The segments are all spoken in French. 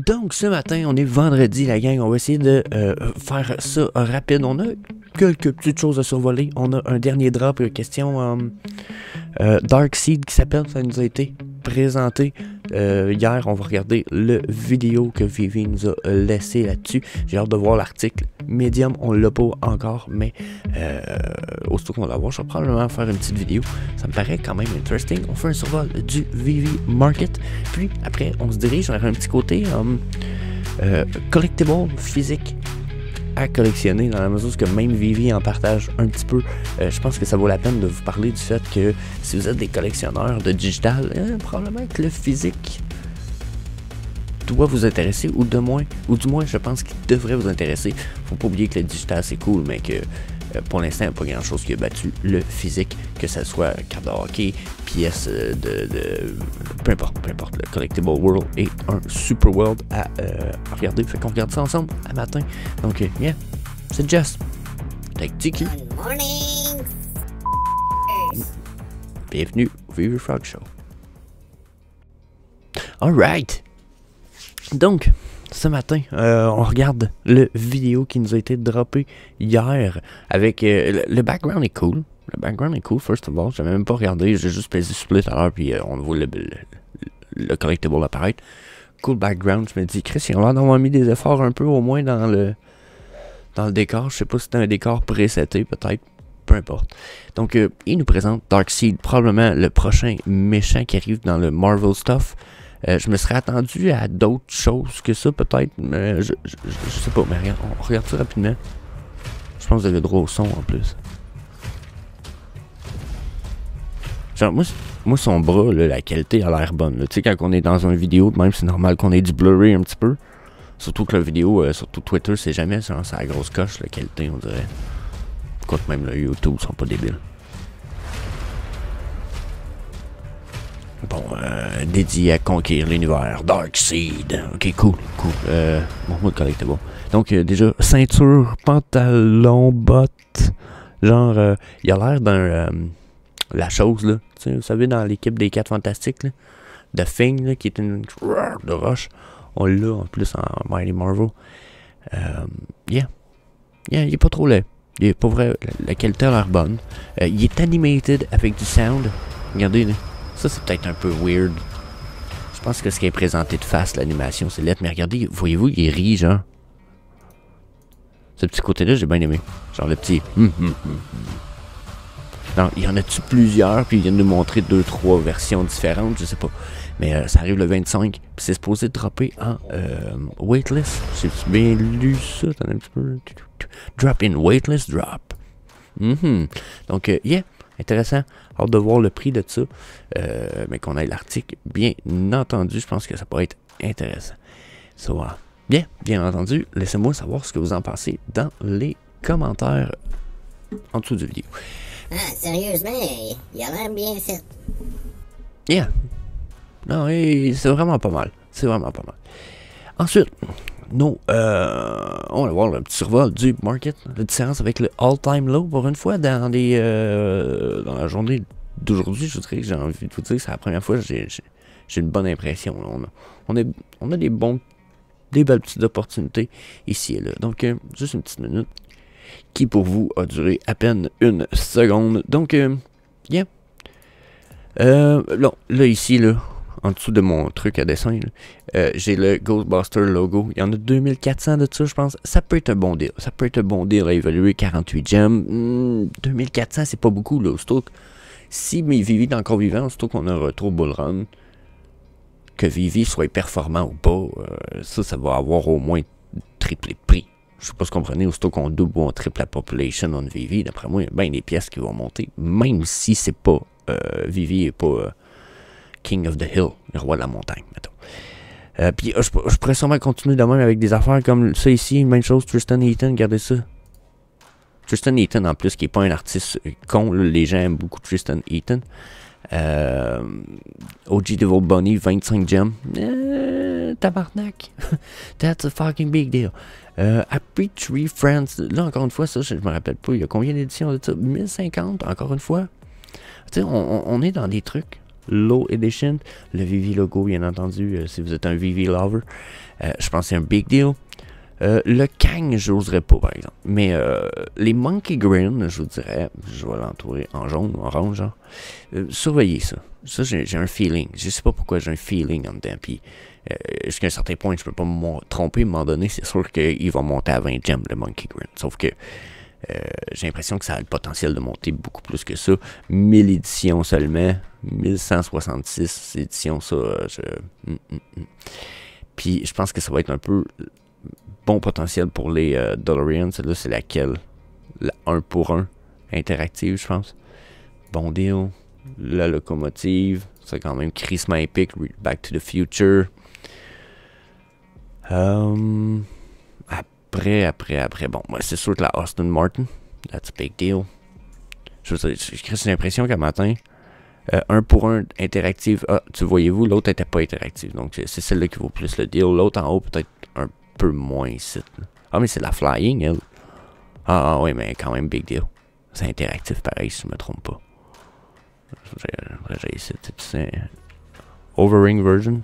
Donc ce matin, on est vendredi la gang, on va essayer de faire ça rapide. On a quelques petites choses à survoler. On a un dernier drop, question Darkseid qui s'appelle, ça nous a été présenté hier. On va regarder le vidéo que Vivi nous a laissé là-dessus. J'ai hâte de voir l'article. Medium, on l'a pas encore, mais aussitôt qu'on va l'avoir, je vais probablement faire une petite vidéo. Ça me paraît quand même interesting. On fait un survol du Vivi Market, puis après on se dirige vers un petit côté collectible physique à collectionner, dans la mesure que même Vivi en partage un petit peu. Je pense que ça vaut la peine de vous parler du fait que si vous êtes des collectionneurs de digital, probablement que le physique doit vous intéresser, ou du moins je pense qu'il devrait vous intéresser. Faut pas oublier que le digital c'est cool, mais que pour l'instant il n'y a pas grand chose qui a battu le physique, que ce soit carte de hockey, pièces peu importe, le Collectible World est un super world à regarder. Fait qu'on regarde ça ensemble à matin. Donc yeah, c'est Jess avec Tiki. Good morning. Bienvenue au Vivi Frog Show. Alright. Donc, ce matin, on regarde le vidéo qui nous a été droppé hier avec le background est cool. Le background est cool, first of all. J'avais même pas regardé, j'ai juste pesé split à l'heure, puis on voit le collectible apparaître. Cool background, je me dis, Chris, ils ont l'air d'avoir mis des efforts un peu au moins dans le décor. Je sais pas si c'était un décor préseté, peut-être. Peu importe. Donc, il nous présente Darkseid, probablement le prochain méchant qui arrive dans le Marvel stuff. Je me serais attendu à d'autres choses que ça, peut-être, mais je sais pas. Mais regarde, on regarde ça rapidement. Je pense que vous avez droit au son en plus. Genre, moi son bras, là, la qualité a l'air bonne. Tu sais, quand on est dans une vidéo, même c'est normal qu'on ait du blurry un petit peu. Surtout que la vidéo, surtout Twitter, c'est jamais ça, c'est la grosse coche, la qualité, on dirait. Quoique même le YouTube sont pas débiles. Bon, dédié à conquérir l'univers, Darkseid. Ok, cool. Bon, moi, collectible. Donc, déjà, ceinture, pantalon, bottes. Genre, il a l'air d'un... la chose, là. Tu sais, vous savez, dans l'équipe des 4 Fantastiques, là. The Thing, là, qui est une... de roche. On l'a, en plus, en Mighty Marvel. Yeah, il est pas trop laid. Il est pas vrai, la qualité a l'air bonne. Il est animated avec du sound. Regardez, là. Ça, c'est peut-être un peu weird. Je pense que ce qui est présenté de face, l'animation, c'est lettre. Mais regardez, voyez-vous, il rit, genre. Ce petit côté-là, j'ai bien aimé. Genre le petit... Non, il y en a-tu plusieurs, puis il vient de nous montrer 2-3 versions différentes, je sais pas. Mais ça arrive le 25, puis c'est supposé dropper en waitlist. J'ai bien lu ça, t'en as un petit peu... Drop in waitlist drop. Donc, yeah, intéressant. Hâte de voir le prix de ça. Mais qu'on ait l'article, bien entendu, je pense que ça pourrait être intéressant. So, bien entendu, laissez-moi savoir ce que vous en pensez dans les commentaires en dessous du vidéo. Ah, sérieusement, il a l'air bien fait. Yeah. Non, c'est vraiment pas mal. C'est vraiment pas mal. Ensuite, on va voir le petit survol du market. La différence avec le all-time low, pour une fois, dans la journée d'aujourd'hui, je dirais que j'ai envie de vous dire que c'est la première fois que j'ai une bonne impression. On a des belles petites opportunités ici et là. Donc, juste une petite minute qui pour vous a duré à peine une seconde. Donc, yeah. Là, ici, là, en dessous de mon truc à dessin, j'ai le Ghostbuster logo. Il y en a 2400 de ça, je pense. Ça peut être un bon deal. Ça peut être un bon deal à évaluer 48 gemmes. 2400, c'est pas beaucoup, là. Surtout que si Vivi est encore vivant, surtout qu'on a un retour bull run, que Vivi soit performant ou pas, ça va avoir au moins triplé de prix. Je sais pas si vous comprenez, aussitôt qu'on double ou on triple la population on Vivi, d'après moi, il y a bien des pièces qui vont monter, même si c'est pas Vivi et pas King of the Hill, le roi de la montagne, mettons. Puis je pourrais sûrement continuer de même avec des affaires comme ça ici, même chose, Tristan Eaton, regardez ça. Tristan Eaton en plus, qui est pas un artiste con, là, les gens aiment beaucoup Tristan Eaton. OG Devil Bunny, 25 gemmes. Tabarnak. That's a fucking big deal. Happy Tree Friends. Là, encore une fois, ça, je me rappelle pas. Il y a combien d'éditions de ça? 1050, encore une fois. Tu sais, on est dans des trucs Low Edition. Le Vivi logo, bien entendu, si vous êtes un Vivi lover. Je pense que c'est un big deal. Le Kang, je n'oserais pas, par exemple. Mais les Monkey Grin, je vous dirais, je vais l'entourer en jaune, orange, genre. Surveillez ça. Ça, j'ai un feeling. Je sais pas pourquoi j'ai un feeling en dedans. Puis, jusqu'à un certain point, je peux pas me tromper. À un moment donné, c'est sûr qu'il va monter à 20 gems, le Monkey Grin. Sauf que j'ai l'impression que ça a le potentiel de monter beaucoup plus que ça. 1000 éditions seulement. 1166 éditions, ça. Puis, je pense que ça va être un peu bon potentiel pour les DeLorean. Celle-là, c'est laquelle? La 1 pour 1 interactive, je pense. Bon deal. La locomotive, c'est quand même crissement épique. Back to the Future. Après. Bon, moi, c'est sûr que la Aston Martin, that's a big deal. J'ai l'impression qu'à matin, 1 pour 1 interactive. Ah, tu voyez-vous, l'autre n'était pas interactive. Donc, c'est celle-là qui vaut plus le deal. L'autre en haut, peut-être un peu moins ici. Ah, mais c'est la Flying, elle. Ah, oui, mais quand même big deal. C'est interactif pareil, si je me trompe pas. J'ai ici, c'est Overring version.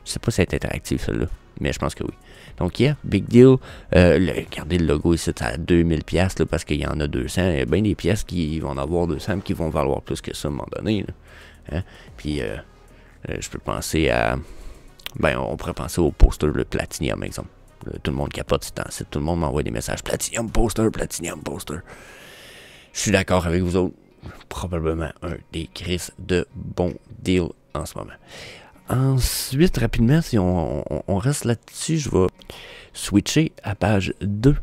Je sais pas si c'est interactif, celle-là. Mais je pense que oui. Donc, yeah, big deal. Regardez le logo ici, c'est à 2000$, là, parce qu'il y en a 200. Il y a bien des pièces qui vont en avoir 200 qui vont valoir plus que ça à un moment donné. Là. Hein? Puis, je peux penser à... Ben, on pourrait penser au poster, le Platinum, exemple. Tout le monde capote ce temps-ci. Tout le monde m'envoie des messages. Platinum poster, Platinum poster. Je suis d'accord avec vous autres. Probablement un des crises de bons deals en ce moment. Ensuite, rapidement, si on reste là-dessus, je vais switcher à page 2.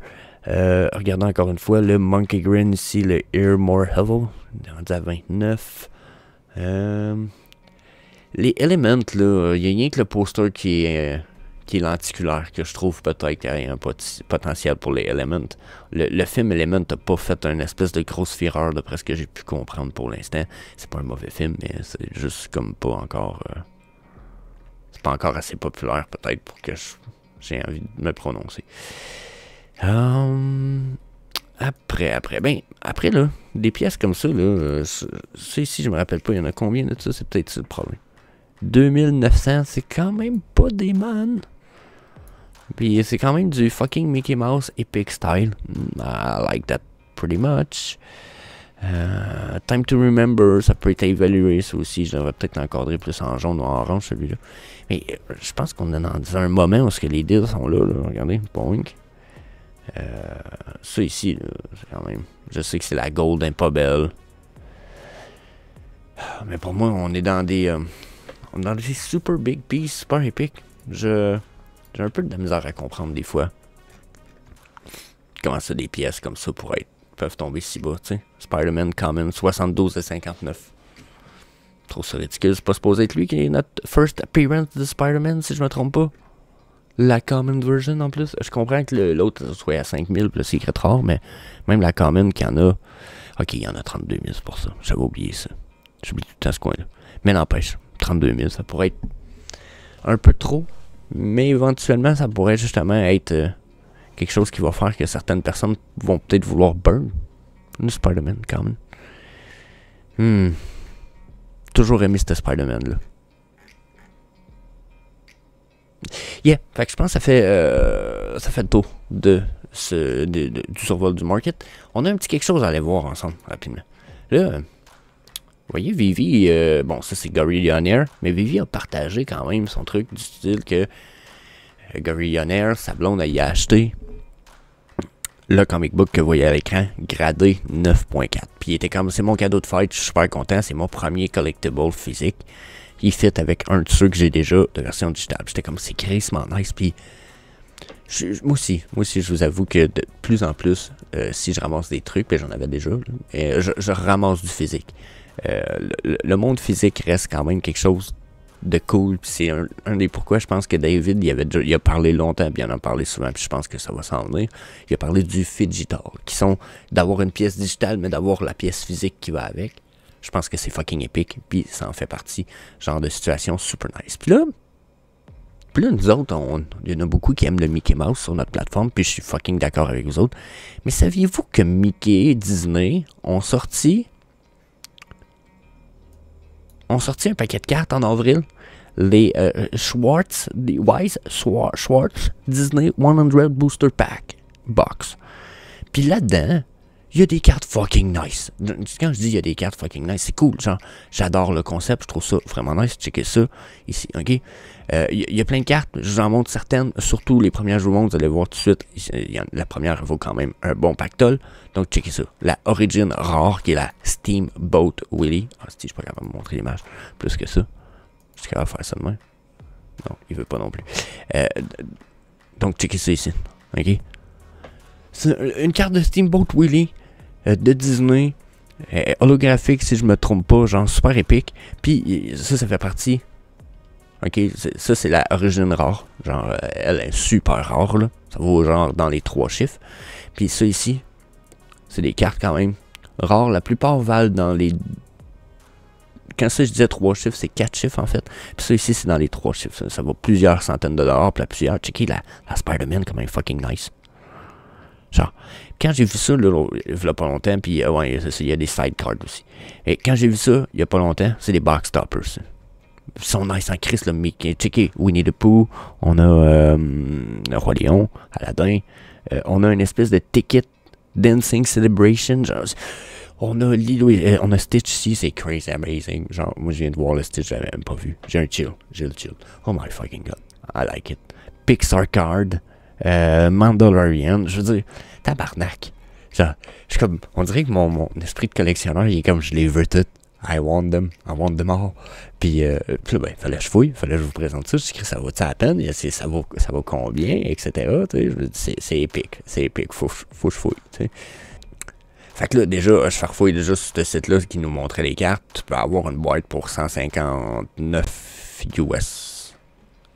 Regardons encore une fois le Monkey Grin ici, le Air More Hevel, rendu à 29. Les Elements, là, il y a rien que le poster qui est lenticulaire, que je trouve peut-être qu'il y a un potentiel pour les Elements. Le film Element n'a pas fait une espèce de grosse fureur, d'après ce que j'ai pu comprendre pour l'instant. C'est pas un mauvais film, mais c'est juste comme pas encore... c'est pas encore assez populaire, peut-être, pour que j'ai envie de me prononcer. Après, là, des pièces comme ça, là, ça ici, je me rappelle pas, il y en a combien de ça, c'est peut-être ça le problème. 2900, c'est quand même pas des man. Puis c'est quand même du fucking Mickey Mouse epic style. I like that pretty much. Time to Remember, ça peut être évalué, ça aussi. Je devrais peut-être l'encadrer plus en jaune ou en orange, celui-là. Mais je pense qu'on est dans un moment où les deals sont là. Regardez, boink. Ça ici, là, c'est quand même... Je sais que c'est la gold, hein, pas belle. Mais pour moi, on est dans des super big pieces, super épiques. J'ai un peu de la misère à comprendre des fois. Comment ça, des pièces comme ça peuvent tomber si bas, tu sais. Spider-Man Common, 72 et 59. Je trouve ça ridicule. C'est pas supposé être lui qui est notre first appearance de Spider-Man, si je me trompe pas. La Common version en plus. Je comprends que l'autre soit à 5000 plus Secret Rare, mais même la Common qui en a... Ok, il y en a 32 000 pour ça. J'avais oublié ça. J'oublie tout le temps ce coin-là. Mais n'empêche, 32 000, ça pourrait être un peu trop. Mais éventuellement, ça pourrait justement être quelque chose qui va faire que certaines personnes vont peut-être vouloir burn une Spider-Man quand même. Toujours aimé ce Spider-Man-là. Yeah, fait que je pense que ça fait le tour du survol du market. On a un petit quelque chose à aller voir ensemble, rapidement. Là, vous voyez, Vivi, bon, ça c'est Gorillionaire, mais Vivi a partagé quand même son truc du style que Gorillionaire, sa blonde, a y acheté le comic book que vous voyez à l'écran, gradé 9.4. Puis il était comme, c'est mon cadeau de fête, je suis super content, c'est mon premier collectible physique. Il fit avec un de ceux que j'ai déjà de version digitale. J'étais comme, c'est crissement nice. Puis, moi aussi, je vous avoue que de plus en plus, si je ramasse des trucs, puis j'en avais déjà, je ramasse du physique. Le monde physique reste quand même quelque chose de cool. Puis c'est un des pourquoi je pense que David, il a parlé longtemps, puis il en a parlé souvent, puis je pense que ça va s'en venir. Il a parlé du Phygital, qui sont d'avoir une pièce digitale, mais d'avoir la pièce physique qui va avec. Je pense que c'est fucking épique, puis ça en fait partie, genre de situation super nice. Puis là, nous autres, il y en a beaucoup qui aiment le Mickey Mouse sur notre plateforme, puis je suis fucking d'accord avec vous autres. Mais saviez-vous que Mickey et Disney ont sorti ont sorti un paquet de cartes en avril. Les Schwartz Disney 100 Booster Pack Box. Puis là-dedans, il y a des cartes fucking nice. Quand je dis il y a des cartes fucking nice, c'est cool. Genre, j'adore le concept, je trouve ça vraiment nice. Checkez ça ici, ok? Il y a plein de cartes, je vous en montre certaines. Surtout les premières, je vous montre, vous allez voir tout de suite. La première vaut quand même un bon pactole. Donc, checkez ça. La Origin rare, qui est la Steamboat Willie. Ah, si, je suis pas capable de vous montrer l'image plus que ça. Je suis capable de faire ça de même. Non, il veut pas non plus. Donc, checkez ça ici, ok? C'est une carte de Steamboat Willie de Disney, holographique si je me trompe pas, genre super épique. Puis ça fait partie. Ok, ça c'est la origine rare. Genre, elle est super rare là. Ça vaut genre dans les 3 chiffres. Puis ça ici, c'est des cartes quand même rares. La plupart valent dans les. Quand ça je disais 3 chiffres, c'est 4 chiffres en fait. Puis ça ici c'est dans les 3 chiffres. Ça vaut plusieurs centaines de dollars. Puis plusieurs. Checkez la Spider-Man quand même fucking nice. Genre, quand j'ai vu ça, là, il y a pas longtemps, puis ouais, il y a des sidecards aussi. Et quand j'ai vu ça, il y a pas longtemps, c'est des box toppers. Ils sont nice en Chris, là, Mickey. Checkez, Winnie the Pooh, on a le Roi Lion, Aladdin, on a une espèce de ticket dancing celebration, genre, on a Lilo, on a Stitch ici, c'est crazy amazing. Genre, moi je viens de voir le Stitch, j'avais même pas vu. J'ai le chill. Oh my fucking god, I like it. Pixar card. Mandalorian, je veux dire, tabarnak. Genre, je suis comme, on dirait que mon esprit de collectionneur, il est comme, je les veux toutes. I want them all. Puis là, ben, fallait que je fouille, fallait que je vous présente ça. Je dis que ça vaut-tu la peine? Ça vaut combien? Etc. C'est épique. Faut que je fouille, tu sais. Fait que là, déjà, je farfouille déjà sur ce site-là qui nous montrait les cartes. Tu peux avoir une boîte pour 159 US.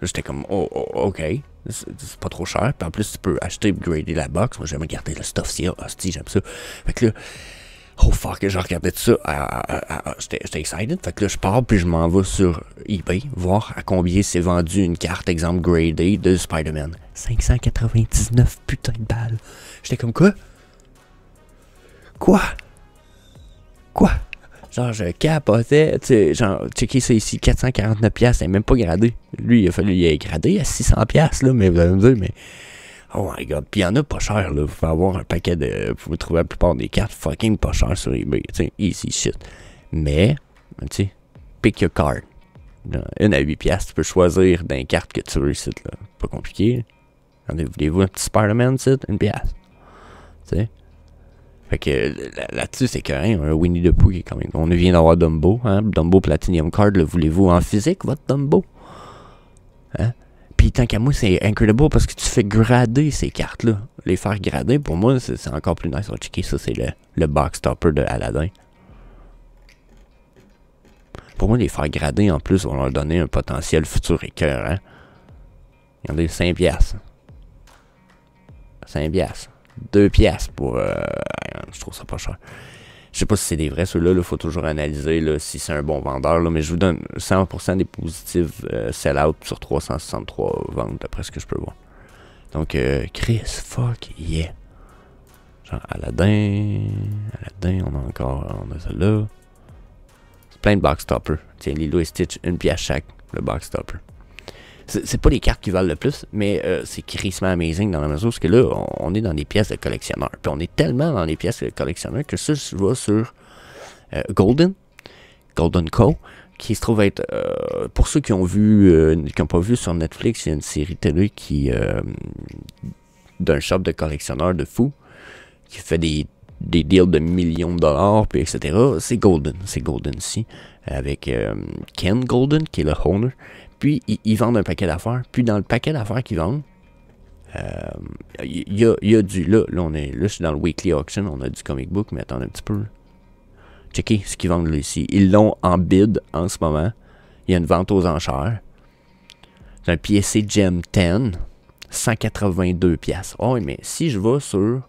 J'étais comme, oh ok. C'est pas trop cher. Puis en plus, tu peux acheter et upgrader la box. Moi, j'aime regarder le stuff si hostie, j'aime ça. Fait que là, oh fuck, j'ai regardé tout ça. J'étais excited. Fait que là, je pars puis je m'en vais sur eBay voir à combien c'est vendu une carte, exemple, gradée de Spider-Man. 599 putain de balles. J'étais comme quoi? Quoi? Genre, je capotais, tu sais, genre, checker ça ici, 449$, c'est même pas gradé. Lui, il a fallu y grader à 600$, là, mais vous allez me dire, mais... Oh my god, puis il y en a pas cher, là, vous pouvez avoir un paquet de... Vous pouvez trouver la plupart des cartes fucking pas chères sur eBay, tu sais, easy shit. Mais, tu sais, pick your card. Une à 8$, tu peux choisir d'un carte que tu veux ici, là, pas compliqué. Voulez-vous un petit Spider-Man, ici, une pièce, tu sais. Fait que là-dessus, c'est carré, un Winnie the Pooh qui est quand même... On vient d'avoir Dumbo, hein, Dumbo Platinum Card, le voulez-vous en physique, votre Dumbo? Hein? Puis tant qu'à moi, c'est incredible parce que tu fais grader ces cartes-là. Les faire grader, pour moi, c'est encore plus nice. On va checker ça, c'est le box topper de Aladdin. Pour moi, les faire grader, en plus, on leur donner un potentiel futur écœurant. Regardez, 5$. 5$. 2$ pour... je trouve ça pas cher. Je sais pas si c'est des vrais, ceux-là. Il faut toujours analyser là, si c'est un bon vendeur. Là, mais je vous donne 100% des positifs sell-out sur 363 ventes, d'après ce que je peux voir. Donc, Chris, fuck, yeah. Genre, Aladdin, on a celle-là. C'est plein de box toppers. Tiens, Lilo et Stitch, 1$ chaque, le box topper. C'est pas les cartes qui valent le plus, mais c'est crissement amazing dans la mesure où que là, on est dans des pièces de collectionneurs. Puis on est tellement dans les pièces de collectionneurs que ça, je vais sur Golden Co., qui se trouve être, pour ceux qui ont vu, qui n'ont pas vu sur Netflix, il y a une série télé qui, d'un shop de collectionneurs de fous, qui fait des deals de millions de dollars, puis etc. C'est Golden ici, avec Ken Golden, qui est le owner. Puis, ils vendent un paquet d'affaires. Puis, dans le paquet d'affaires qu'ils vendent, il y a du... Là, je suis dans le weekly auction. On a du comic book, mais attendez un petit peu. Checkez ce qu'ils vendent là ici. Ils l'ont en bid en ce moment. Il y a une vente aux enchères. C'est un PSC Gem 10. 182$. Oh oui, mais si je vais sur...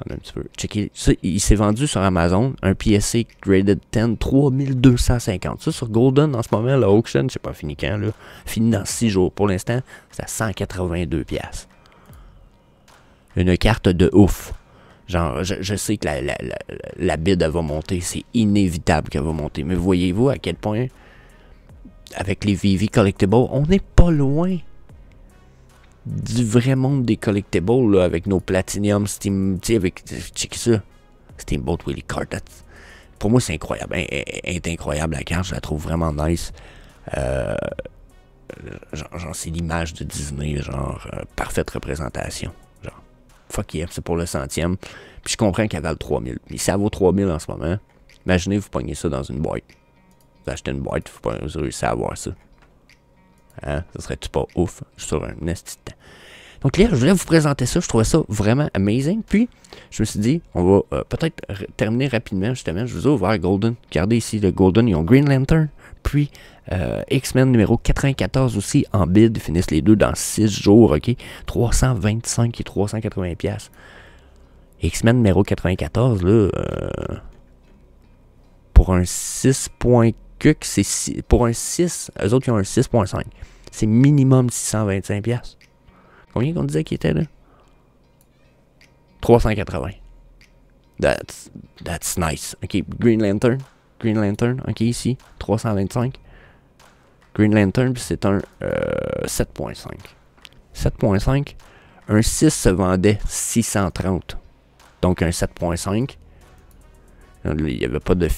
Un petit peu. Checker. Ça, il s'est vendu sur Amazon, un PSA Graded 10, 3250. Ça, sur Golden, en ce moment, la auction, je sais pas fini quand, là. Fini dans 6 jours. Pour l'instant, c'est à 182$. Une carte de ouf. Genre, je sais que la bid, elle va monter. C'est inévitable qu'elle va monter. Mais voyez-vous à quel point, avec les VV Collectibles, on n'est pas loin du vrai monde des collectibles, là, avec nos Platinum, Steam, tu sais, avec, check ça, Steamboat Willie Card. Pour moi, c'est incroyable. Elle est incroyable, la carte. Je la trouve vraiment nice. Genre c'est l'image de Disney, genre, parfaite représentation. Genre, fuck yeah, c'est pour le 100e. Puis je comprends qu'elle vaut 3000. Mais ça vaut 3000 en ce moment. Imaginez, vous pognez ça dans une boîte. Vous achetez une boîte, vous réussissez à avoir ça. Hein? Ça serait-tu pas ouf? Sur un esti de temps. Donc là, je voulais vous présenter ça. Je trouvais ça vraiment amazing. Puis, je me suis dit, on va peut-être terminer rapidement, justement. Je vous ai ouvert Golden. Regardez ici, le Golden, ils ont Green Lantern. Puis, X-Men numéro 94 aussi en bid. Ils finissent les deux dans 6 jours, OK? 325 et 380 pièces. X-Men numéro 94, là, pour un 6. C'est pour un 6, eux autres, ils ont un 6.5. C'est minimum 625 pièces. Combien qu'on disait qu'il était là? 380. That's nice. OK, Green Lantern, OK, ici, 325. Green Lantern, puis c'est un 7.5. 7.5. Un 6 se vendait 630. Donc un 7.5. Il n'y avait pas de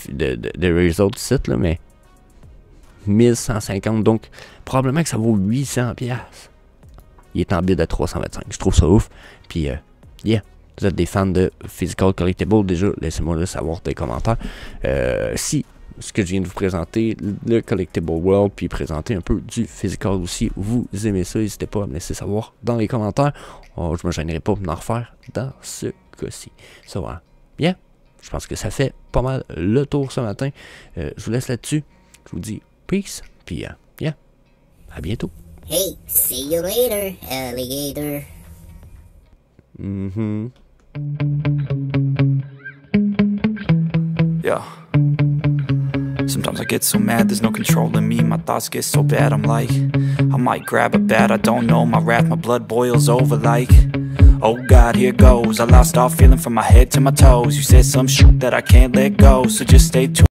result site, là, mais 1150. Donc, probablement que ça vaut 800 pièces. Il est en bid à 325. Je trouve ça ouf. Puis, yeah. Vous êtes des fans de Physical Collectible, déjà, laissez-moi le savoir dans les commentaires. Si ce que je viens de vous présenter, le Collectible World, puis présenter un peu du Physical aussi, vous aimez ça, n'hésitez pas à me laisser savoir dans les commentaires. Oh, je me gênerai pas d'en refaire dans ce cas-ci. Ça va. Yeah. Je pense que ça fait pas mal le tour ce matin. Je vous laisse là-dessus. Je vous dis peace. Puis, yeah. À bientôt. Hey, see you later, alligator. Yeah. Sometimes I get so mad, there's no controlling me. My thoughts get so bad, I'm like, I might grab a bat, I don't know. My wrath, my blood boils over like, oh God, here goes. I lost all feeling from my head to my toes. You said some shit that I can't let go, so just stay tuned.